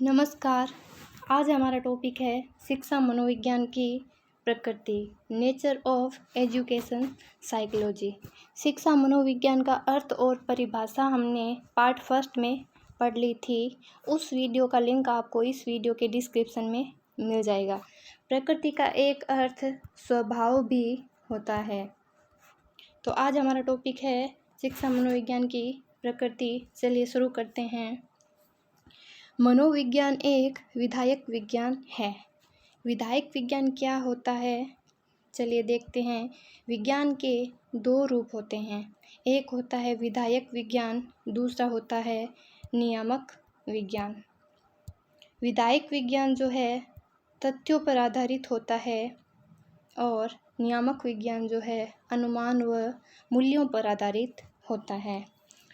नमस्कार। आज हमारा टॉपिक है शिक्षा मनोविज्ञान की प्रकृति, नेचर ऑफ एजुकेशन साइकोलॉजी। शिक्षा मनोविज्ञान का अर्थ और परिभाषा हमने पार्ट फर्स्ट में पढ़ ली थी। उस वीडियो का लिंक आपको इस वीडियो के डिस्क्रिप्शन में मिल जाएगा। प्रकृति का एक अर्थ स्वभाव भी होता है। तो आज हमारा टॉपिक है शिक्षा मनोविज्ञान की प्रकृति। चलिए शुरू करते हैं। मनोविज्ञान एक विधायक विज्ञान है। विधायक विज्ञान क्या होता है, चलिए देखते हैं। विज्ञान के दो रूप होते हैं। एक होता है विधायक विज्ञान, दूसरा होता है नियामक विज्ञान। विधायक विज्ञान जो है तथ्यों पर आधारित होता है और नियामक विज्ञान जो है अनुमान व मूल्यों पर आधारित होता है।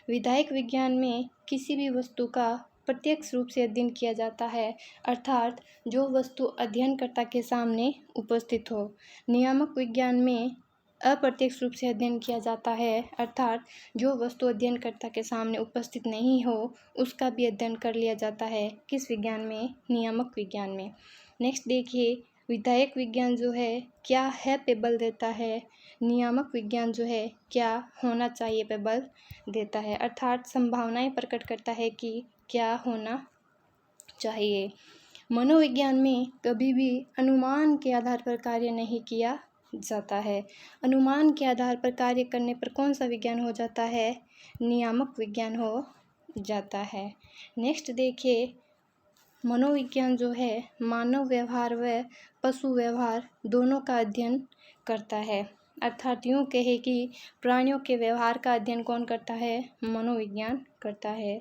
विधायक विज्ञान में किसी भी वस्तु का प्रत्यक्ष रूप से अध्ययन किया जाता है, अर्थात जो वस्तु अध्ययनकर्ता के सामने उपस्थित हो। नियामक विज्ञान में अप्रत्यक्ष रूप से अध्ययन किया जाता है, अर्थात जो वस्तु अध्ययनकर्ता के सामने उपस्थित नहीं हो उसका भी अध्ययन कर लिया जाता है। किस विज्ञान में? नियामक विज्ञान में। नेक्स्ट देखिए, विधायक विज्ञान जो है क्या है पे बल देता है, नियामक विज्ञान जो है क्या होना चाहिए पे बल देता है, अर्थात संभावनाएं प्रकट करता है कि क्या होना चाहिए। मनोविज्ञान में कभी भी अनुमान के आधार पर कार्य नहीं किया जाता है। अनुमान के आधार पर कार्य करने पर कौन सा विज्ञान हो जाता है? नियामक विज्ञान हो जाता है। नेक्स्ट देखिए, मनोविज्ञान जो है मानव व्यवहार व पशु व्यवहार दोनों का अध्ययन करता है, अर्थात यूँ कहे कि प्राणियों के व्यवहार का अध्ययन कौन करता है? मनोविज्ञान करता है।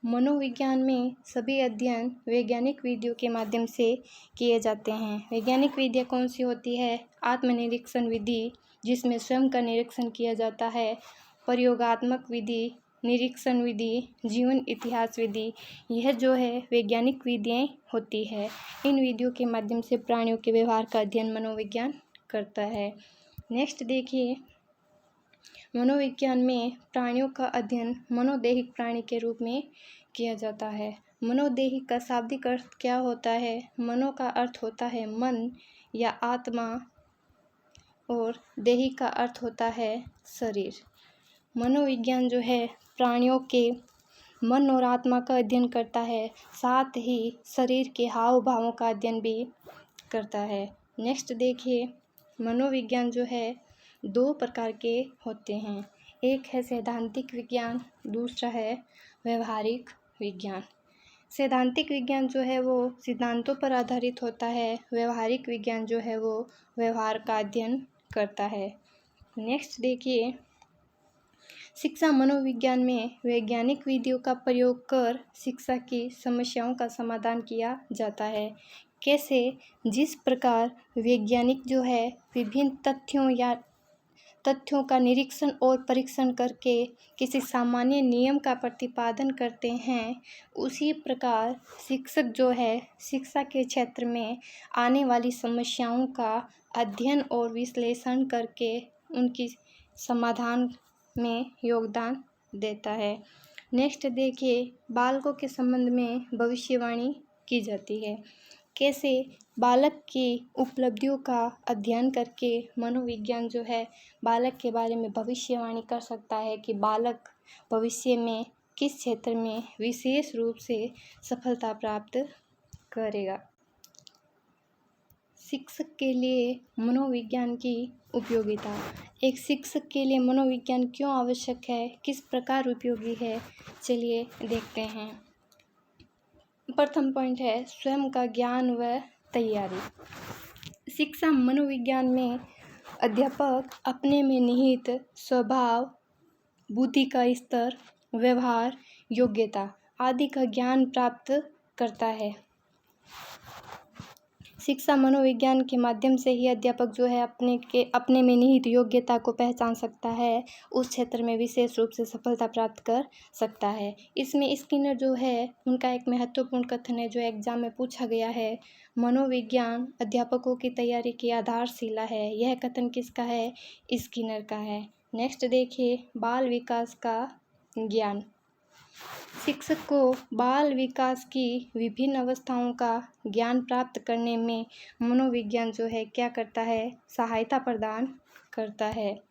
मनोविज्ञान में सभी अध्ययन वैज्ञानिक विधियों के माध्यम से किए जाते हैं। वैज्ञानिक विधियाँ कौन सी होती है? आत्मनिरीक्षण विधि, जिसमें स्वयं का निरीक्षण किया जाता है, प्रयोगात्मक विधि, निरीक्षण विधि, जीवन इतिहास विधि, यह जो है वैज्ञानिक विधियाँ होती है। इन विधियों के माध्यम से प्राणियों के व्यवहार का अध्ययन मनोविज्ञान करता है। नेक्स्ट देखिए, मनोविज्ञान में प्राणियों का अध्ययन मनोदैहिक प्राणी के रूप में किया जाता है। मनोदैहिक का शाब्दिक अर्थ क्या होता है? मनो का अर्थ होता है मन या आत्मा और दैहिक का अर्थ होता है शरीर। मनोविज्ञान जो है प्राणियों के मन और आत्मा का अध्ययन करता है, साथ ही शरीर के हाव भावों का अध्ययन भी करता है। नेक्स्ट देखिए, मनोविज्ञान जो है दो प्रकार के होते हैं। एक है सैद्धांतिक विज्ञान, दूसरा है व्यवहारिक विज्ञान। सैद्धांतिक विज्ञान जो है वो सिद्धांतों पर आधारित होता है। व्यवहारिक विज्ञान जो है वो व्यवहार का अध्ययन करता है। नेक्स्ट देखिए, शिक्षा मनोविज्ञान में वैज्ञानिक विधियों का प्रयोग कर शिक्षा की समस्याओं का समाधान किया जाता है। कैसे? जिस प्रकार वैज्ञानिक जो है विभिन्न तथ्यों का निरीक्षण और परीक्षण करके किसी सामान्य नियम का प्रतिपादन करते हैं, उसी प्रकार शिक्षक जो है शिक्षा के क्षेत्र में आने वाली समस्याओं का अध्ययन और विश्लेषण करके उनकी समाधान में योगदान देता है। नेक्स्ट देखिए, बालकों के संबंध में भविष्यवाणी की जाती है। कैसे? बालक की उपलब्धियों का अध्ययन करके मनोविज्ञान जो है बालक के बारे में भविष्यवाणी कर सकता है कि बालक भविष्य में किस क्षेत्र में विशेष रूप से सफलता प्राप्त करेगा। शिक्षक के लिए मनोविज्ञान की उपयोगिता। एक शिक्षक के लिए मनोविज्ञान क्यों आवश्यक है, किस प्रकार उपयोगी है, चलिए देखते हैं। प्रथम पॉइंट है स्वयं का ज्ञान व तैयारी। शिक्षा मनोविज्ञान में अध्यापक अपने में निहित स्वभाव, बुद्धि का स्तर, व्यवहार, योग्यता आदि का ज्ञान प्राप्त करता है। शिक्षा मनोविज्ञान के माध्यम से ही अध्यापक जो है अपने में निहित योग्यता को पहचान सकता है, उस क्षेत्र में विशेष रूप से सफलता प्राप्त कर सकता है। इसमें स्किनर जो है उनका एक महत्वपूर्ण कथन है जो एग्जाम में पूछा गया है, मनोविज्ञान अध्यापकों की तैयारी की आधारशिला है। यह कथन किसका है? स्किनर का है। नेक्स्ट देखिए, बाल विकास का ज्ञान। शिक्षक को बाल विकास की विभिन्न अवस्थाओं का ज्ञान प्राप्त करने में मनोविज्ञान जो है क्या करता है, सहायता प्रदान करता है।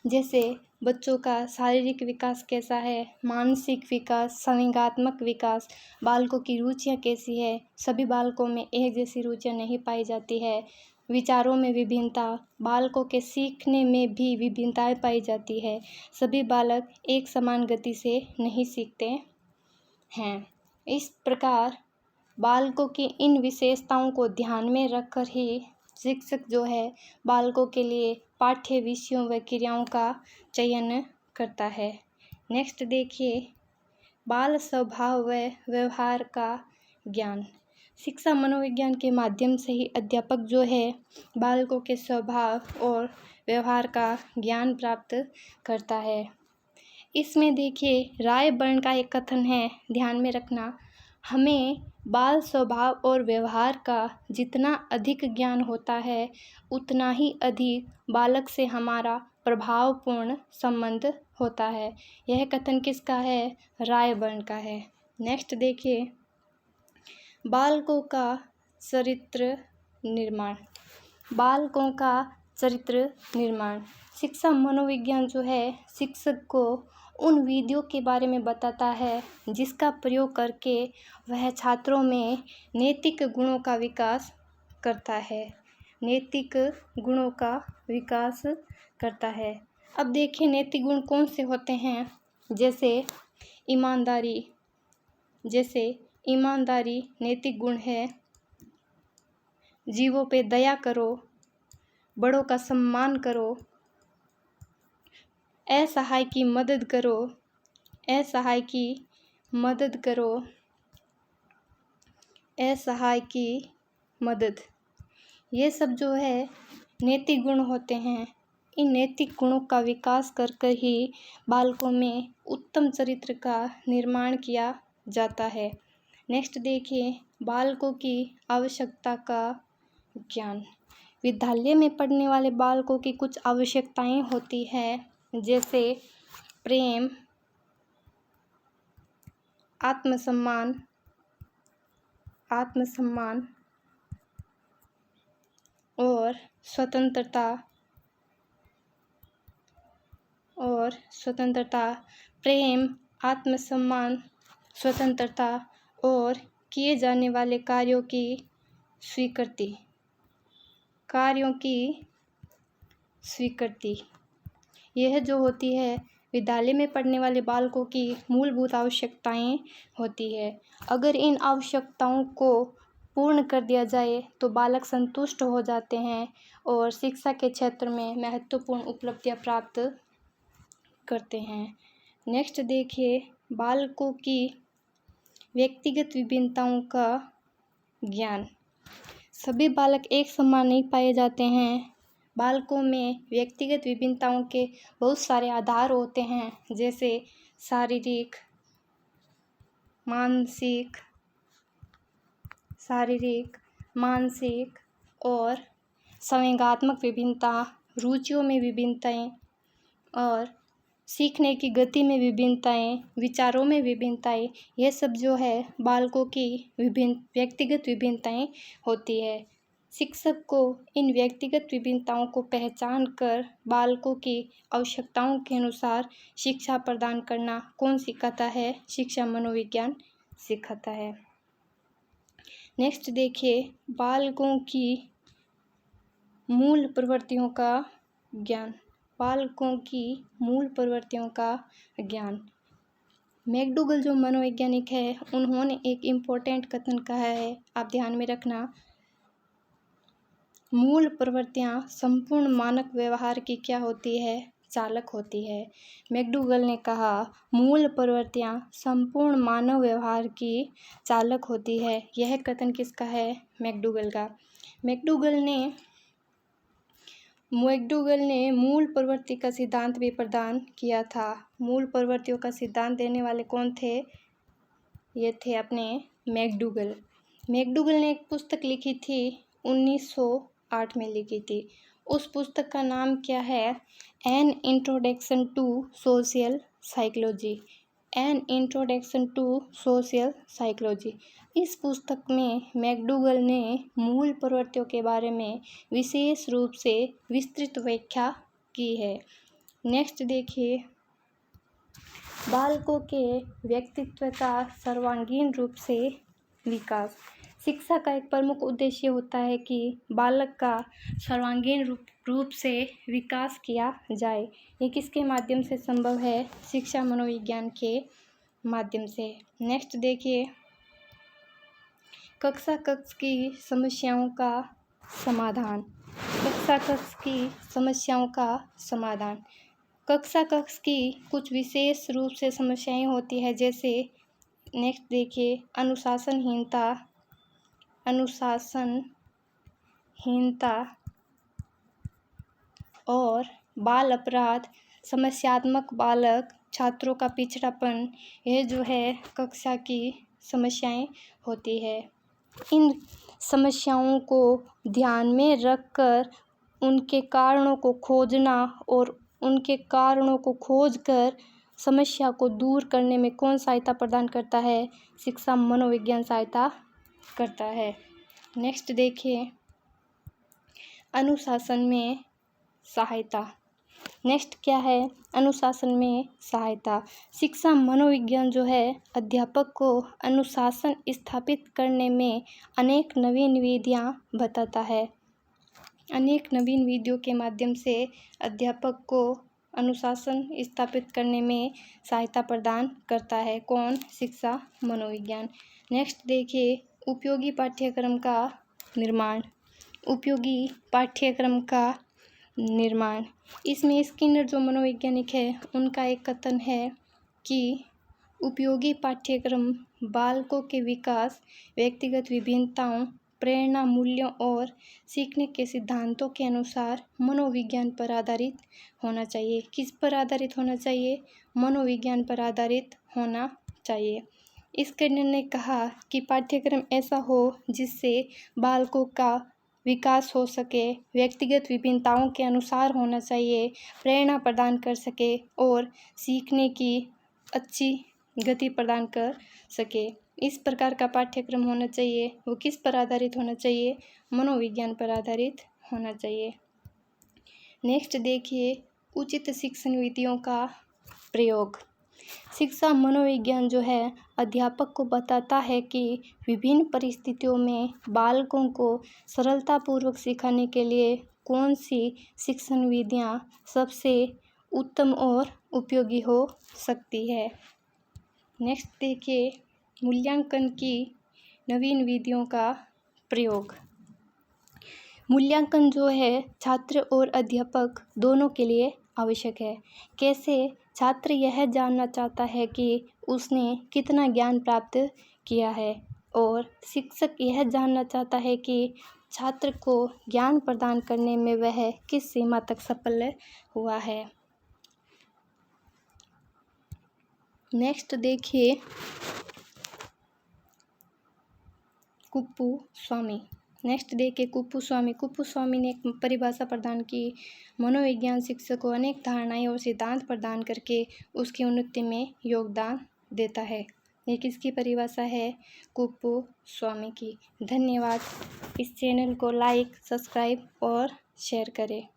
जैसे बच्चों का शारीरिक विकास कैसा है, मानसिक विकास, संवेगात्मक विकास, बालकों की रुचियाँ कैसी है। सभी बालकों में एक जैसी रुचियाँ नहीं पाई जाती है। विचारों में विभिन्नता, बालकों के सीखने में भी विभिन्नताएं पाई जाती है। सभी बालक एक समान गति से नहीं सीखते हैं। इस प्रकार बालकों की इन विशेषताओं को ध्यान में रखकर ही शिक्षक जो है बालकों के लिए पाठ्य विषयों व क्रियाओं का चयन करता है। नेक्स्ट देखिए, बाल स्वभाव व व्यवहार का ज्ञान। शिक्षा मनोविज्ञान के माध्यम से ही अध्यापक जो है बालकों के स्वभाव और व्यवहार का ज्ञान प्राप्त करता है। इसमें देखिए रायबर्न का एक कथन है, ध्यान में रखना, हमें बाल स्वभाव और व्यवहार का जितना अधिक ज्ञान होता है उतना ही अधिक बालक से हमारा प्रभावपूर्ण संबंध होता है। यह कथन किसका है, रायबर्न का है। नेक्स्ट देखिए, बालकों का चरित्र निर्माण। बालकों का चरित्र निर्माण। शिक्षा मनोविज्ञान जो है शिक्षक को उन विधियों के बारे में बताता है जिसका प्रयोग करके वह छात्रों में नैतिक गुणों का विकास करता है। नैतिक गुणों का विकास करता है। अब देखिए नैतिक गुण कौन से होते हैं। जैसे ईमानदारी नैतिक गुण है। जीवों पे दया करो, बड़ों का सम्मान करो, असहाय की मदद करो, ये सब जो है नैतिक गुण होते हैं। इन नैतिक गुणों का विकास कर कर ही बालकों में उत्तम चरित्र का निर्माण किया जाता है। नेक्स्ट देखिए, बालकों की आवश्यकता का ज्ञान। विद्यालय में पढ़ने वाले बालकों की कुछ आवश्यकताएं होती है, जैसे प्रेम, आत्मसम्मान और स्वतंत्रता। प्रेम, आत्मसम्मान, स्वतंत्रता और किए जाने वाले कार्यों की स्वीकृति। यह जो होती है विद्यालय में पढ़ने वाले बालकों की मूलभूत आवश्यकताएं होती है। अगर इन आवश्यकताओं को पूर्ण कर दिया जाए तो बालक संतुष्ट हो जाते हैं और शिक्षा के क्षेत्र में महत्वपूर्ण उपलब्धियां प्राप्त करते हैं। नेक्स्ट देखिए, बालकों की व्यक्तिगत विभिन्नताओं का ज्ञान। सभी बालक एक समान नहीं पाए जाते हैं। बालकों में व्यक्तिगत विभिन्नताओं के बहुत सारे आधार होते हैं, जैसे शारीरिक, मानसिक और संवेगात्मक विभिन्नता, रुचियों में विभिन्नताएं और सीखने की गति में विभिन्नताएं, विचारों में विभिन्नताएं, ये सब जो है बालकों की व्यक्तिगत विभिन्नताएं होती है। शिक्षक को इन व्यक्तिगत विभिन्नताओं को पहचान कर बालकों की आवश्यकताओं के अनुसार शिक्षा प्रदान करना कौन सिखाता है, शिक्षा मनोविज्ञान सिखाता है। नेक्स्ट देखिए, बालकों की मूल प्रवृत्तियों का ज्ञान। बालकों की मूल प्रवृत्तियों का ज्ञान। मैकडूगल जो मनोवैज्ञानिक है उन्होंने एक इम्पोर्टेंट कथन कहा है, आप ध्यान में रखना। मूल प्रवृत्तियां संपूर्ण मानव व्यवहार की क्या होती है, चालक होती है। मैकडूगल ने कहा मूल प्रवृत्तियां संपूर्ण मानव व्यवहार की चालक होती है। यह कथन किसका है, मैकडूगल का। मैकडूगल ने मूल प्रवृत्ति का सिद्धांत भी प्रदान किया था। मूल प्रवृत्तियों का सिद्धांत देने वाले कौन थे, ये थे अपने मैकडूगल। मैकडूगल ने एक पुस्तक लिखी थी, 1908 में लिखी थी। उस पुस्तक का नाम क्या है, an introduction to social psychology. An introduction to social psychology. इस पुस्तक में मैकडूगल ने मूल प्रवृत्तियों के बारे में विशेष रूप से विस्तृत व्याख्या की है। नेक्स्ट देखिए, बालकों के व्यक्तित्व का सर्वांगीण रूप से विकास। शिक्षा का एक प्रमुख उद्देश्य होता है कि बालक का सर्वांगीण रूप से विकास किया जाए। ये किसके माध्यम से संभव है? शिक्षा मनोविज्ञान के माध्यम से। नेक्स्ट देखिए, कक्षा कक्ष की समस्याओं का समाधान। कक्षा कक्ष की समस्याओं का समाधान। कक्षा कक्ष की कुछ विशेष रूप से समस्याएं होती है, जैसे नेक्स्ट देखिए, अनुशासनहीनता और बाल अपराध, समस्यात्मक बालक, छात्रों का पिछड़ापन, ये जो है कक्षा की समस्याएं होती है। इन समस्याओं को ध्यान में रखकर उनके कारणों को खोजना और उनके कारणों को खोजकर समस्या को दूर करने में कौन सहायता प्रदान करता है? शिक्षा मनोविज्ञान सहायता करता है। नेक्स्ट देखिए, अनुशासन में सहायता। नेक्स्ट क्या है? अनुशासन में सहायता। शिक्षा मनोविज्ञान जो है अध्यापक को अनुशासन स्थापित करने में अनेक नवीन विधियाँ बताता है। अनेक नवीन विधियों के माध्यम से अध्यापक को अनुशासन स्थापित करने में सहायता प्रदान करता है। कौन? शिक्षा मनोविज्ञान। नेक्स्ट देखिए, उपयोगी पाठ्यक्रम का निर्माण। उपयोगी पाठ्यक्रम का निर्माण। इसमें स्किनर जो मनोवैज्ञानिक है उनका एक कथन है कि उपयोगी पाठ्यक्रम बालकों के विकास, व्यक्तिगत विभिन्नताओं, प्रेरणा, मूल्यों और सीखने के सिद्धांतों के अनुसार मनोविज्ञान पर आधारित होना चाहिए। किस पर आधारित होना चाहिए? मनोविज्ञान पर आधारित होना चाहिए। इस कन्या ने कहा कि पाठ्यक्रम ऐसा हो जिससे बालकों का विकास हो सके, व्यक्तिगत विभिन्नताओं के अनुसार होना चाहिए, प्रेरणा प्रदान कर सके और सीखने की अच्छी गति प्रदान कर सके। इस प्रकार का पाठ्यक्रम होना चाहिए। वो किस पर आधारित होना चाहिए? मनोविज्ञान पर आधारित होना चाहिए। नेक्स्ट देखिए, उचित शिक्षण विधियों का प्रयोग। शिक्षा मनोविज्ञान जो है अध्यापक को बताता है कि विभिन्न परिस्थितियों में बालकों को सरलतापूर्वक सिखाने के लिए कौन सी शिक्षण विधियाँ सबसे उत्तम और उपयोगी हो सकती है। नेक्स्ट देखिए, मूल्यांकन की नवीन विधियों का प्रयोग। मूल्यांकन जो है छात्र और अध्यापक दोनों के लिए आवश्यक है। कैसे? छात्र यह जानना चाहता है कि उसने कितना ज्ञान प्राप्त किया है और शिक्षक यह जानना चाहता है कि छात्र को ज्ञान प्रदान करने में वह किस सीमा तक सफल हुआ है। नेक्स्ट देखिए, कुप्पुस्वामी। नेक्स्ट देखिए, कुप्पुस्वामी ने एक परिभाषा प्रदान की। मनोविज्ञान शिक्षक को अनेक धारणाएं और सिद्धांत प्रदान करके उसकी उन्नति में योगदान देता है। ये किसकी परिभाषा है? कुप्पुस्वामी की। धन्यवाद। इस चैनल को लाइक, सब्सक्राइब और शेयर करें।